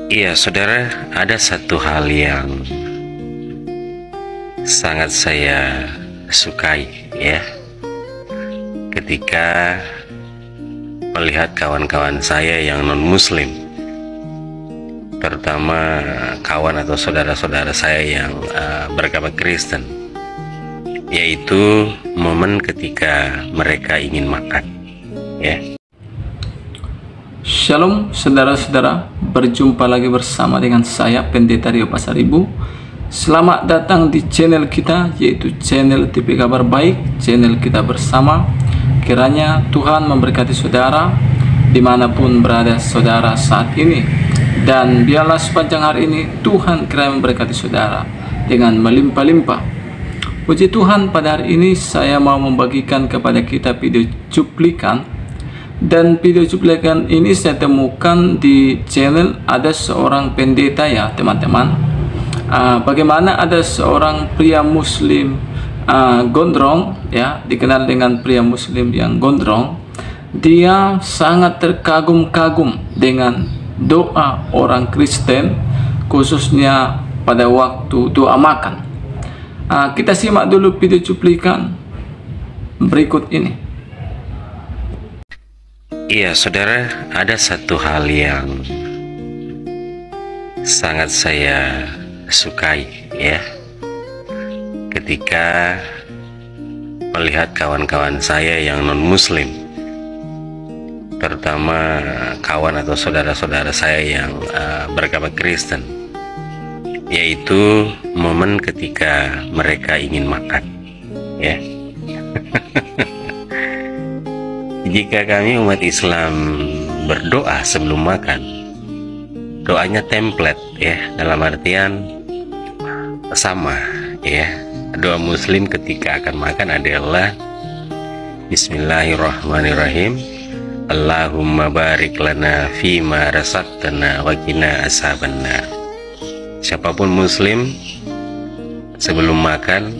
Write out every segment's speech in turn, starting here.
Iya, saudara, ada satu hal yang sangat saya sukai ya, ketika melihat kawan-kawan saya yang non-muslim, terutama kawan atau saudara-saudara saya yang beragama Kristen, yaitu momen ketika mereka ingin makan ya. Shalom saudara-saudara, berjumpa lagi bersama dengan saya Pendeta Rio Pasaribu. Selamat datang di channel kita, yaitu channel TV Kabar Baik, channel kita bersama. Kiranya Tuhan memberkati saudara dimanapun berada saudara saat ini, dan biarlah sepanjang hari ini Tuhan kiranya memberkati saudara dengan melimpah-limpah. Puji Tuhan, pada hari ini saya mau membagikan kepada kita video cuplikan. Dan video cuplikan ini saya temukan di channel ada seorang pendeta ya teman-teman. Bagaimana ada seorang pria muslim gondrong ya, dikenal dengan pria muslim yang gondrong. Dia sangat terkagum-kagum dengan doa orang Kristen, khususnya pada waktu doa makan. Kita simak dulu video cuplikan berikut ini. Iya, saudara, ada satu hal yang sangat saya sukai ya, ketika melihat kawan-kawan saya yang non-muslim, terutama kawan atau saudara-saudara saya yang beragama Kristen, yaitu momen ketika mereka ingin makan ya. Jika kami umat Islam berdoa sebelum makan, doanya template ya, dalam artian sama ya. Doa muslim ketika akan makan adalah Bismillahirrahmanirrahim, Allahumma barik lana fima razaqtana wa qina azabannar. Siapapun muslim sebelum makan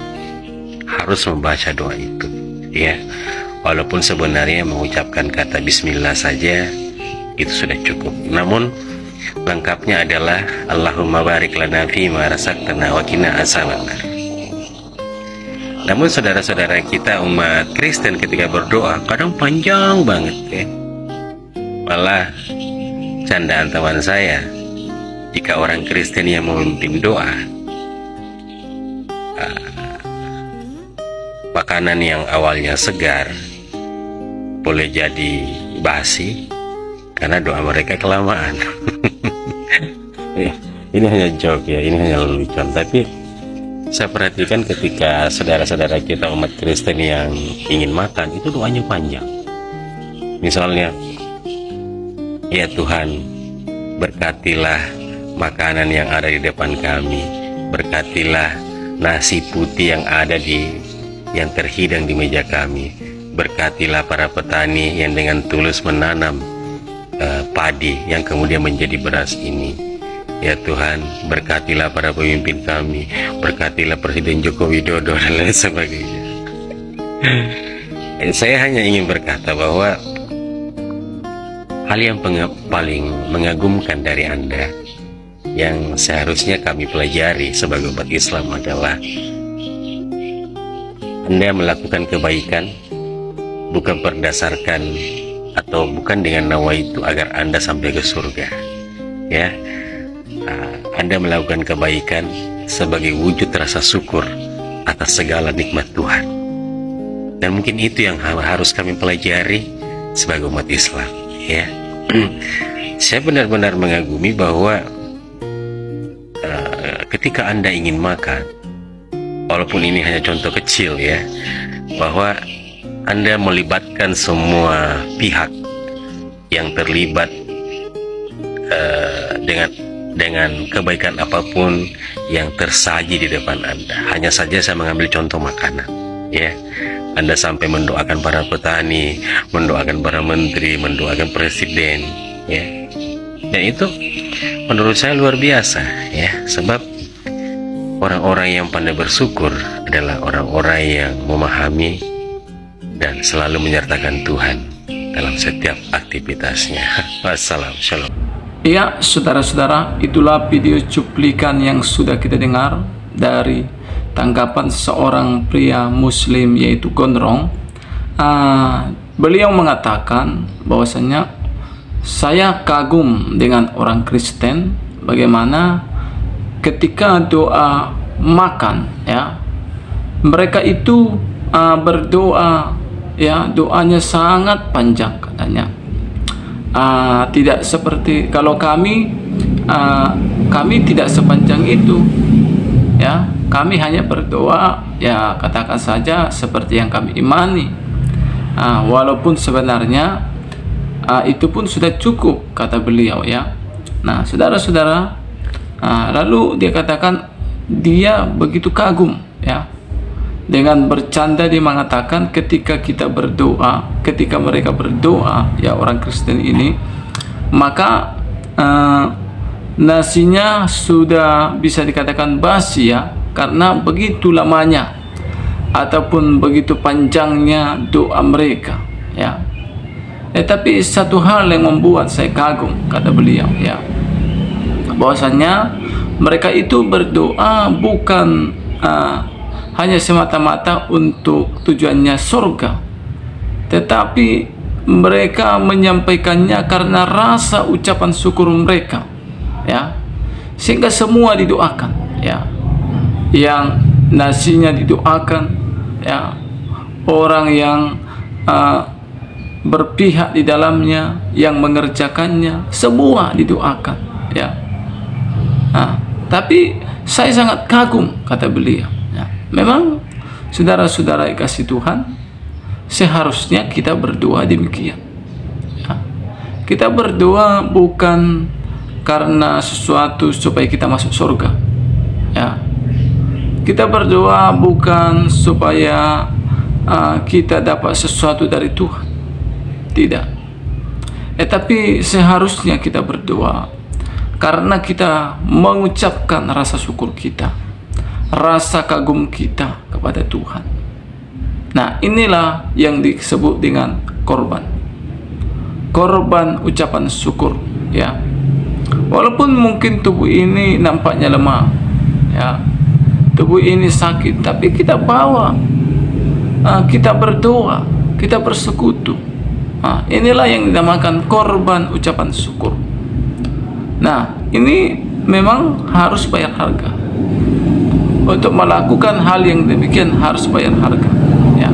harus membaca doa itu ya. Walaupun sebenarnya mengucapkan kata bismillah saja itu sudah cukup, namun lengkapnya adalah Allahumma barik lana fima razaqtana wa qina azabannar. Namun saudara-saudara kita umat Kristen ketika berdoa kadang panjang banget ya. Malah candaan teman saya, jika orang Kristen yang memimpin doa, makanan yang awalnya segar boleh jadi basi karena doa mereka kelamaan. Ini hanya joke ya, ini hanya lelucon, tapi saya perhatikan ketika saudara-saudara kita umat Kristen yang ingin makan itu doanya panjang. Misalnya, ya Tuhan, berkatilah makanan yang ada di depan kami, berkatilah nasi putih yang terhidang di meja kami, berkatilah para petani yang dengan tulus menanam padi yang kemudian menjadi beras ini. Ya Tuhan, berkatilah para pemimpin kami, berkatilah Presiden Joko Widodo dan lain sebagainya. Saya hanya ingin berkata bahwa hal yang paling mengagumkan dari Anda, yang seharusnya kami pelajari sebagai umat Islam, adalah Anda melakukan kebaikan bukan berdasarkan atau bukan dengan nawaitu agar Anda sampai ke surga ya. Anda melakukan kebaikan sebagai wujud rasa syukur atas segala nikmat Tuhan, dan mungkin itu yang harus kami pelajari sebagai umat Islam ya. Saya benar-benar mengagumi bahwa ketika Anda ingin makan, walaupun ini hanya contoh kecil ya, bahwa Anda melibatkan semua pihak yang terlibat dengan kebaikan apapun yang tersaji di depan Anda. Hanya saja saya mengambil contoh makanan ya. Anda sampai mendoakan para petani, mendoakan para menteri, mendoakan presiden ya. Dan itu menurut saya luar biasa ya, sebab orang-orang yang pandai bersyukur adalah orang-orang yang memahami dan selalu menyertakan Tuhan dalam setiap aktivitasnya. Wassalam, shalom. Ya, saudara-saudara, itulah video cuplikan yang sudah kita dengar dari tanggapan seorang pria muslim yaitu Gondrong. Beliau mengatakan bahwasanya saya kagum dengan orang Kristen bagaimana ketika doa makan, ya, mereka itu berdoa, ya, doanya sangat panjang katanya. Tidak seperti kalau kami tidak sepanjang itu, ya. Kami hanya berdoa, ya, katakan saja seperti yang kami imani, walaupun sebenarnya itu pun sudah cukup, kata beliau, ya. Nah, saudara-saudara, lalu dia katakan dia begitu kagum, ya. Dengan bercanda dia mengatakan ketika kita berdoa, ketika mereka berdoa, ya, orang Kristen ini, maka nasinya sudah bisa dikatakan basi, ya, karena begitu lamanya ataupun begitu panjangnya doa mereka, ya. Tapi satu hal yang membuat saya kagum, kata beliau, ya, bahwasanya mereka itu berdoa bukan hanya semata-mata untuk tujuannya surga, tetapi mereka menyampaikannya karena rasa ucapan syukur mereka, ya, sehingga semua didoakan, ya, yang nasinya didoakan, ya, orang yang berpihak di dalamnya, yang mengerjakannya, semua didoakan, ya. Tapi saya sangat kagum, kata beliau. Memang saudara-saudara kasih Tuhan, seharusnya kita berdoa demikian, ya. Kita berdoa bukan karena sesuatu supaya kita masuk surga, ya. Kita berdoa bukan supaya kita dapat sesuatu dari Tuhan, tidak. Tapi seharusnya kita berdoa karena kita mengucapkan rasa syukur kita, rasa kagum kita kepada Tuhan. Nah, inilah yang disebut dengan korban ucapan syukur, ya. Walaupun mungkin tubuh ini nampaknya lemah, ya, tubuh ini sakit, tapi kita bawa, kita berdoa, kita bersekutu. Inilah yang dinamakan korban ucapan syukur. Nah, ini memang harus bayar harga. Untuk melakukan hal yang demikian harus bayar harga, ya.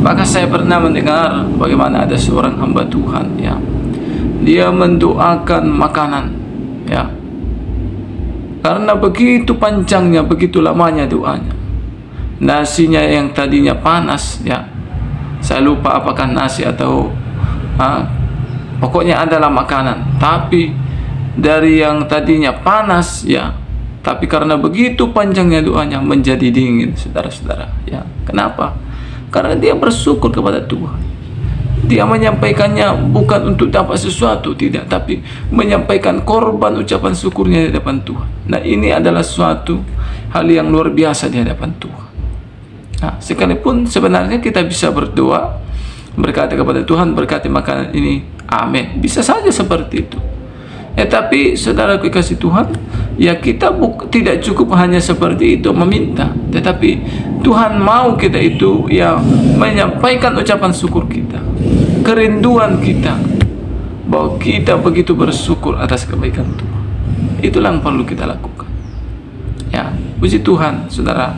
Maka saya pernah mendengar bagaimana ada seorang hamba Tuhan, ya, dia mendoakan makanan, ya, karena begitu panjangnya, begitu lamanya doanya. Nasinya yang tadinya panas, ya, saya lupa apakah nasi atau pokoknya adalah makanan, tapi dari yang tadinya panas, ya, tapi karena begitu panjangnya doanya menjadi dingin, saudara-saudara, ya. Kenapa? Karena dia bersyukur kepada Tuhan. Dia menyampaikannya bukan untuk dapat sesuatu, tidak, tapi menyampaikan korban ucapan syukurnya di hadapan Tuhan. Nah, ini adalah suatu hal yang luar biasa di hadapan Tuhan. Nah, sekalipun sebenarnya kita bisa berdoa, berkata kepada Tuhan, berkati makanan ini, amin, bisa saja seperti itu. Tapi saudara kekasih Tuhan, ya, kita tidak cukup hanya seperti itu meminta, tetapi Tuhan mau kita itu, ya, menyampaikan ucapan syukur kita, kerinduan kita, bahwa kita begitu bersyukur atas kebaikan Tuhan. Itulah yang perlu kita lakukan, ya. Puji Tuhan, saudara.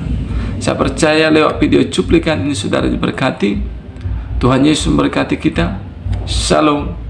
Saya percaya lewat video cuplikan ini saudara diberkati. Tuhan Yesus memberkati kita. Shalom.